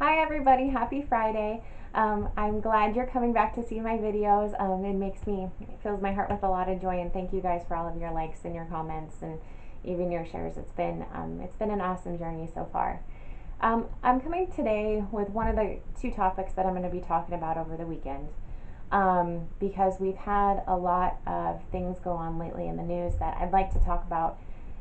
Hi everybody, happy Friday. I'm glad you're coming back to see my videos. It fills my heart with a lot of joy, and thank you guys for all of your likes and your comments and even your shares. It's been an awesome journey so far. I'm coming today with one of the two topics that I'm going to be talking about over the weekend. Because we've had a lot of things go on lately in the news that I'd like to talk about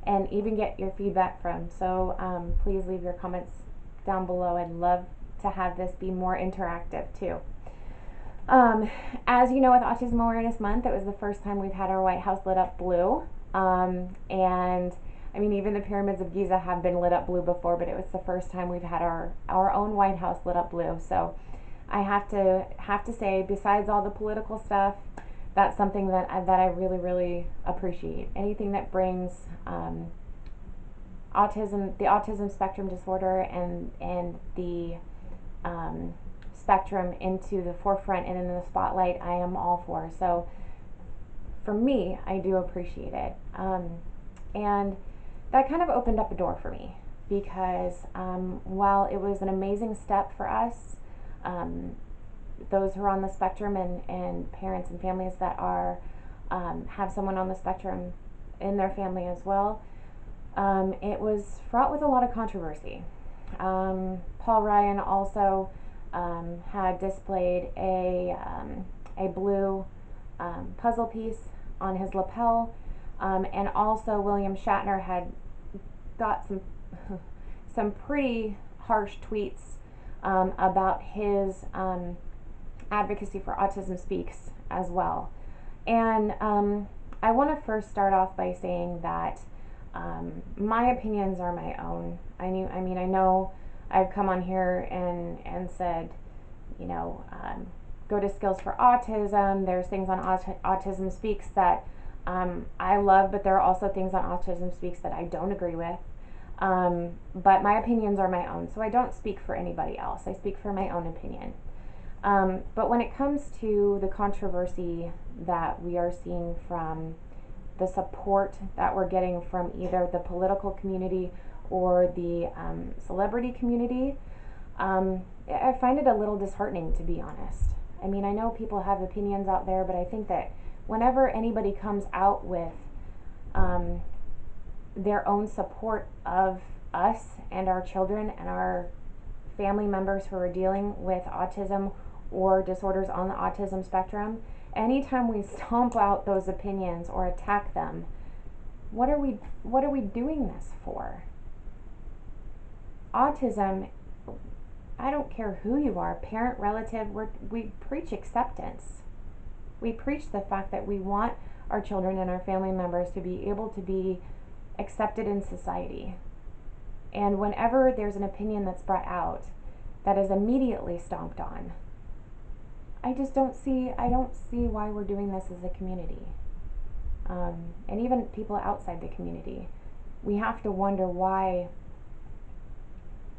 and even get your feedback from. So please leave your comments down below. I'd love to have this be more interactive too. As you know, with Autism Awareness Month, it was the first time we've had our White House lit up blue. And I mean, even the pyramids of Giza have been lit up blue before, but it was the first time we've had our own White House lit up blue. So I have to say, besides all the political stuff, that's something that I really appreciate. Anything that brings the autism spectrum disorder and the spectrum into the forefront and in the spotlight, I am all for. So for me, I do appreciate it. And that kind of opened up a door for me because while it was an amazing step for us, those who are on the spectrum and parents and families that are have someone on the spectrum in their family as well, it was fraught with a lot of controversy. Paul Ryan also had displayed a blue puzzle piece on his lapel, and also William Shatner had got some pretty harsh tweets about his advocacy for Autism Speaks as well. And I want to first start off by saying that my opinions are my own. I know I've come on here and said, go to Skills for Autism. There's things on Autism Speaks that I love, but there are also things on Autism Speaks that I don't agree with. But my opinions are my own, so I don't speak for anybody else. I speak for my own opinion. But when it comes to the controversy that we are seeing from the support that we're getting from either the political community or the celebrity community, I find it a little disheartening, to be honest. I mean, I know people have opinions out there, but I think that whenever anybody comes out with their own support of us and our children and our family members who are dealing with autism or disorders on the autism spectrum, anytime we stomp out those opinions or attack them, what are we doing this for? Autism, I don't care who you are, parent, relative, we preach acceptance. We preach the fact that we want our children and our family members to be able to be accepted in society. And whenever there's an opinion that's brought out that is immediately stomped on, I don't see why we're doing this as a community. And even people outside the community, we have to wonder why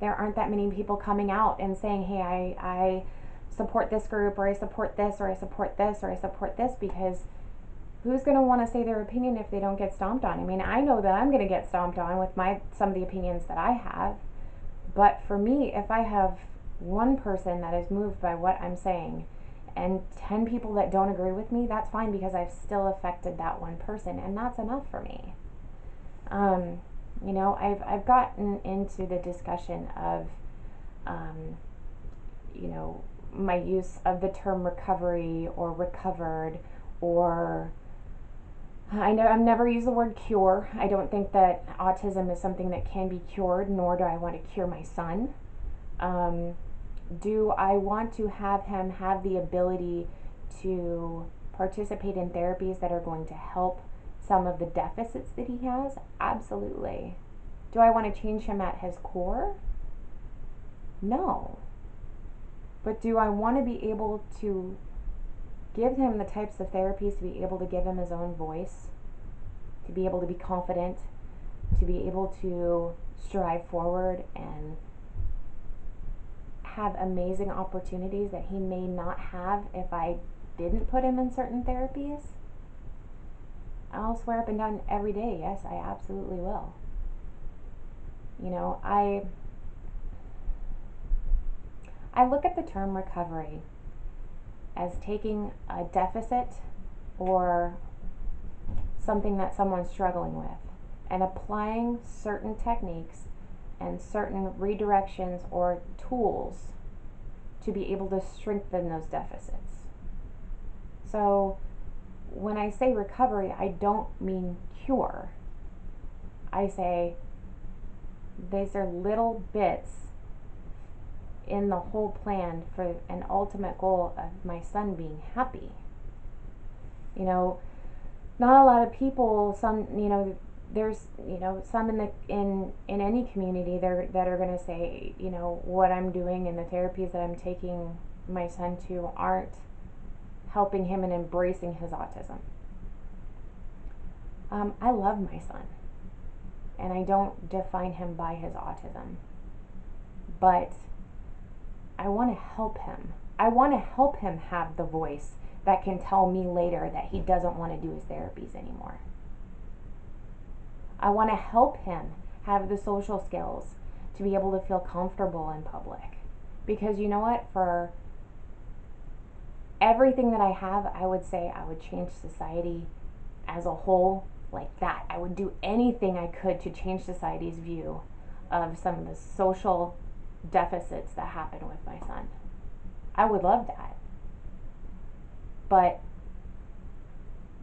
there aren't that many people coming out and saying, hey, I support this group, or I support this, or I support this, or I support this, because who's going to want to say their opinion if they don't get stomped on? I mean, I know that I'm going to get stomped on with some of the opinions that I have, but for me, if I have one person that is moved by what I'm saying and 10 people that don't agree with me, that's fine, because I've still affected that one person, and that's enough for me. I've gotten into the discussion of, my use of the term recovery or recovered, or I've never used the word cure. I don't think that autism is something that can be cured, nor do I want to cure my son. Do I want to have him have the ability to participate in therapies that are going to help some of the deficits that he has? Absolutely. Do I want to change him at his core? No. But do I want to be able to give him the types of therapies to be able to give him his own voice, to be able to be confident, to be able to strive forward and have amazing opportunities that he may not have if I didn't put him in certain therapies? I'll swear up and down every day, yes, I absolutely will. I look at the term recovery as taking a deficit or something that someone's struggling with and applying certain techniques and certain redirections or tools to be able to strengthen those deficits. So when I say recovery, I don't mean cure. I say these are little bits in the whole plan for an ultimate goal of my son being happy. You know, not a lot of people, there's, some in any community that are going to say, what I'm doing and the therapies that I'm taking my son to aren't helping him and embracing his autism. I love my son, and I don't define him by his autism, but I want to help him. I want to help him have the voice that can tell me later that he doesn't want to do his therapies anymore. I want to help him have the social skills to be able to feel comfortable in public. Because you know what? For everything that I have, I would say I would change society as a whole like that. I would do anything I could to change society's view of some of the social deficits that happen with my son. I would love that. But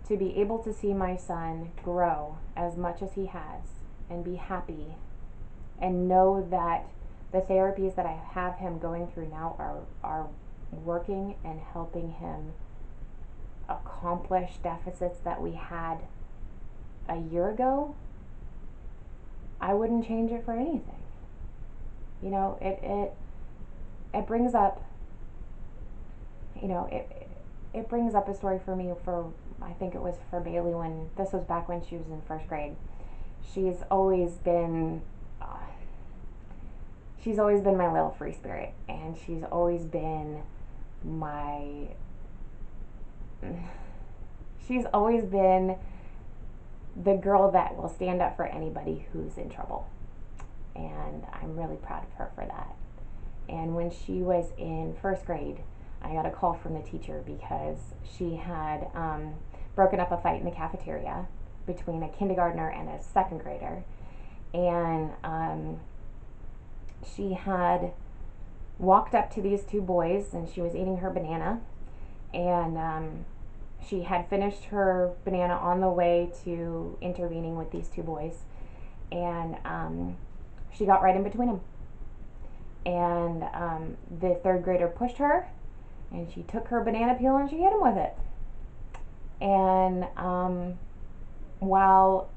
to be able to see my son grow as much as he has and be happy and know that the therapies that I have him going through now are working and helping him accomplish deficits that we had a year ago, I wouldn't change it for anything. It brings up, it brings up a story for me I think it was for Bailey this was back when she was in first grade. She's always been my little free spirit, and she's always been the girl that will stand up for anybody who's in trouble. And I'm really proud of her for that. And when she was in first grade, I got a call from the teacher because she had broken up a fight in the cafeteria between a kindergartner and a second grader. And she had walked up to these two boys, and she was eating her banana. And she had finished her banana on the way to intervening with these two boys. And she got right in between them. And the third grader pushed her, and she took her banana peel and she hit him with it. And while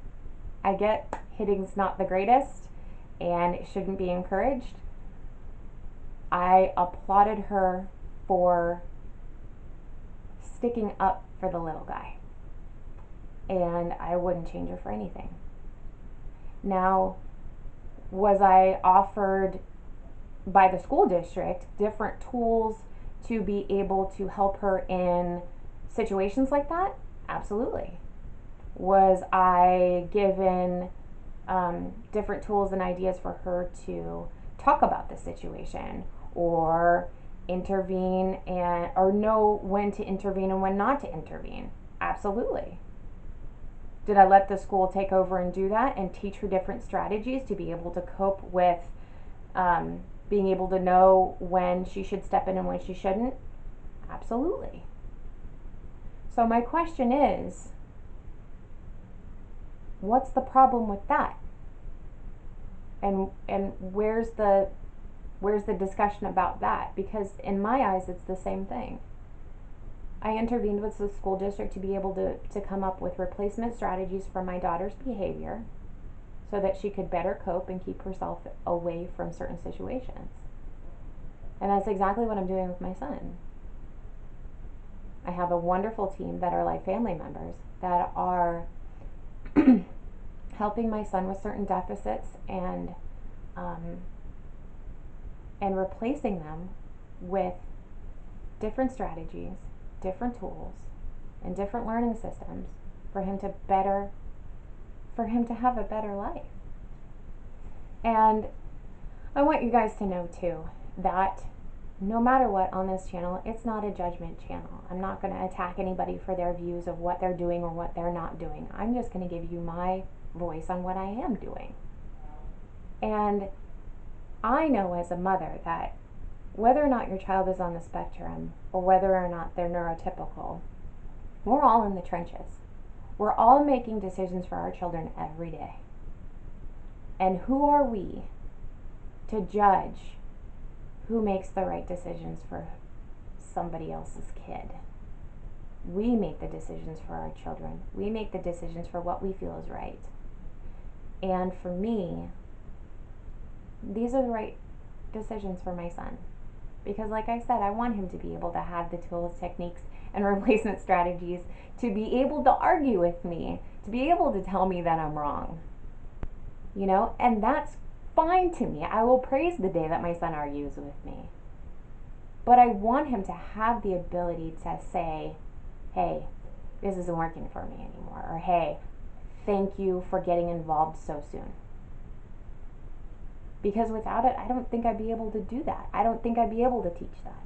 I get hitting's not the greatest and it shouldn't be encouraged, I applauded her for sticking up for the little guy. And I wouldn't change her for anything. Now, was I offered by the school district different tools to be able to help her in situations like that? Absolutely. Was I given different tools and ideas for her to talk about the situation or intervene or know when to intervene and when not to intervene? Absolutely. Did I let the school take over and do that and teach her different strategies to be able to cope with being able to know when she should step in and when she shouldn't? Absolutely. So my question is, what's the problem with that? And where's the discussion about that? Because in my eyes, it's the same thing. I intervened with the school district to be able to come up with replacement strategies for my daughter's behavior so that she could better cope and keep herself away from certain situations. And that's exactly what I'm doing with my son. I have a wonderful team that are like family members that are helping my son with certain deficits and replacing them with different strategies, different tools, and different learning systems for him to have a better life. And I want you guys to know too that no matter what on this channel, it's not a judgment channel. I'm not going to attack anybody for their views of what they're doing or what they're not doing. I'm just going to give you my voice on what I am doing. And I know as a mother that whether or not your child is on the spectrum or whether or not they're neurotypical, we're all in the trenches. We're all making decisions for our children every day. And who are we to judge who makes the right decisions for somebody else's kid? We make the decisions for our children. We make the decisions for what we feel is right. And for me, these are the right decisions for my son. Because like I said, I want him to be able to have the tools, techniques, and replacement strategies to be able to argue with me, to be able to tell me that I'm wrong. You know, and that's fine to me. I will praise the day that my son argues with me. But I want him to have the ability to say, hey, this isn't working for me anymore. Or hey, thank you for getting involved so soon. Because without it, I don't think I'd be able to do that. I don't think I'd be able to teach that.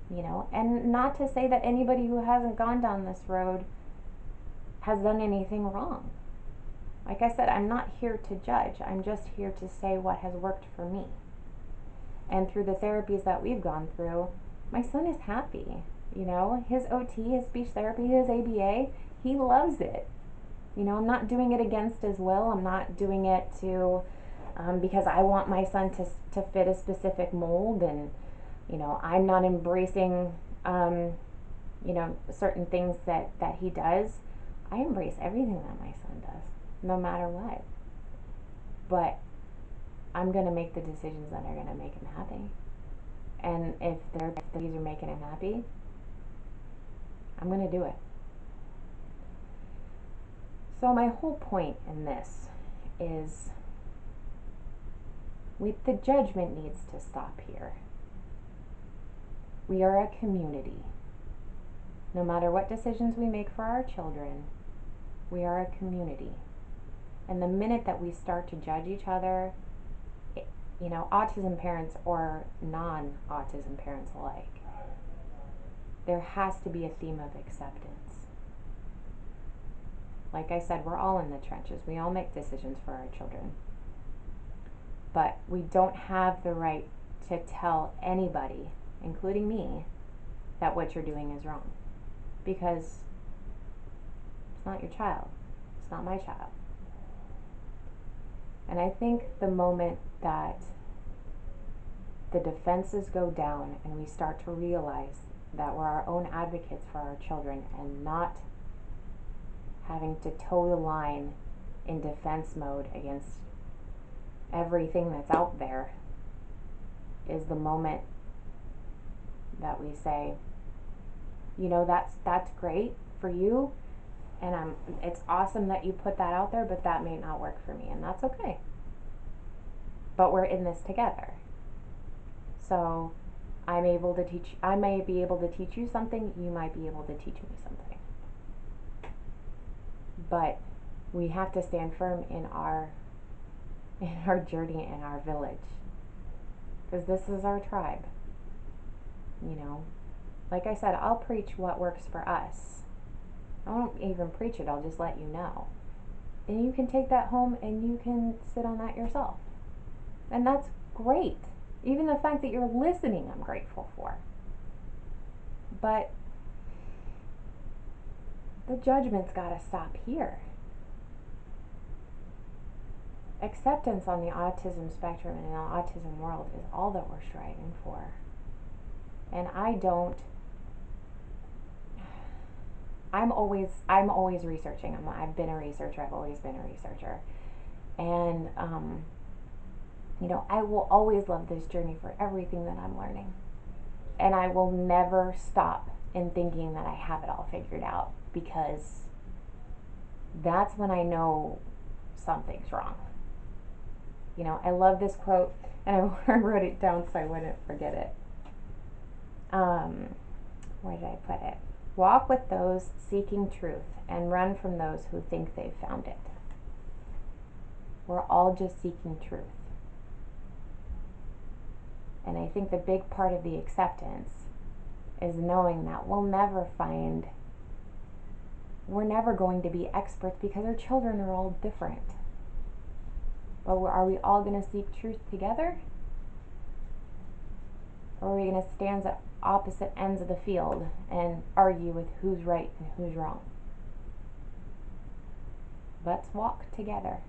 You know, and not to say that anybody who hasn't gone down this road has done anything wrong. Like I said, I'm not here to judge. I'm just here to say what has worked for me. And through the therapies that we've gone through, my son is happy. You know, his OT, his speech therapy, his ABA, he loves it. You know, I'm not doing it against his will. I'm not doing it to because I want my son to fit a specific mold, and you know, I'm not embracing you know, certain things that he does. I embrace everything that my son does, no matter what. But I'm going to make the decisions that are going to make him happy. And if these are making him happy, I'm going to do it. So my whole point in this is the judgment needs to stop here. We are a community. No matter what decisions we make for our children, we are a community. And the minute that we start to judge each other, you know, autism parents or non-autism parents alike, there has to be a theme of acceptance. Like I said, we're all in the trenches. We all make decisions for our children. But we don't have the right to tell anybody, including me, that what you're doing is wrong. Because it's not your child. It's not my child. And I think the moment that the defenses go down and we start to realize that we're our own advocates for our children and not having to toe the line in defense mode against everything that's out there, is the moment that we say, you know, that's great for you, and it's awesome that you put that out there, but that may not work for me, and that's okay. But we're in this together. So I may be able to teach you something, you might be able to teach me something. But we have to stand firm in our journey, in our village. Because this is our tribe. You know, like I said, I'll preach what works for us. I won't even preach it, I'll just let you know. And you can take that home and you can sit on that yourself. And that's great. Even the fact that you're listening, I'm grateful for. But the judgment's got to stop here. Acceptance on the autism spectrum and in the autism world is all that we're striving for. And I'm always researching. I've been a researcher. I've always been a researcher. And, you know, I will always love this journey for everything that I'm learning. And I will never stop in thinking that I have it all figured out, because that's when I know something's wrong. You know, I love this quote, and I wrote it down so I wouldn't forget it. Where did I put it? Walk with those seeking truth and run from those who think they've found it. We're all just seeking truth. And I think the big part of the acceptance is knowing that we're never going to be experts because our children are all different. But are we all going to seek truth together? Or are we going to stand at opposite ends of the field and argue with who's right and who's wrong? Let's walk together.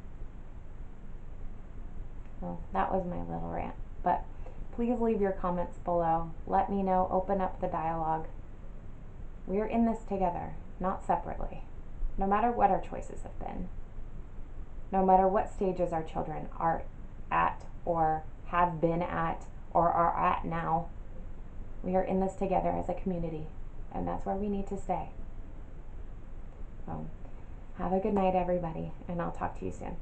Well, that was my little rant. But please leave your comments below. Let me know. Open up the dialogue. We're in this together, not separately. No matter what our choices have been. No matter what stages our children are at or have been at or are at now. We are in this together as a community. And that's where we need to stay. So, have a good night, everybody. And I'll talk to you soon.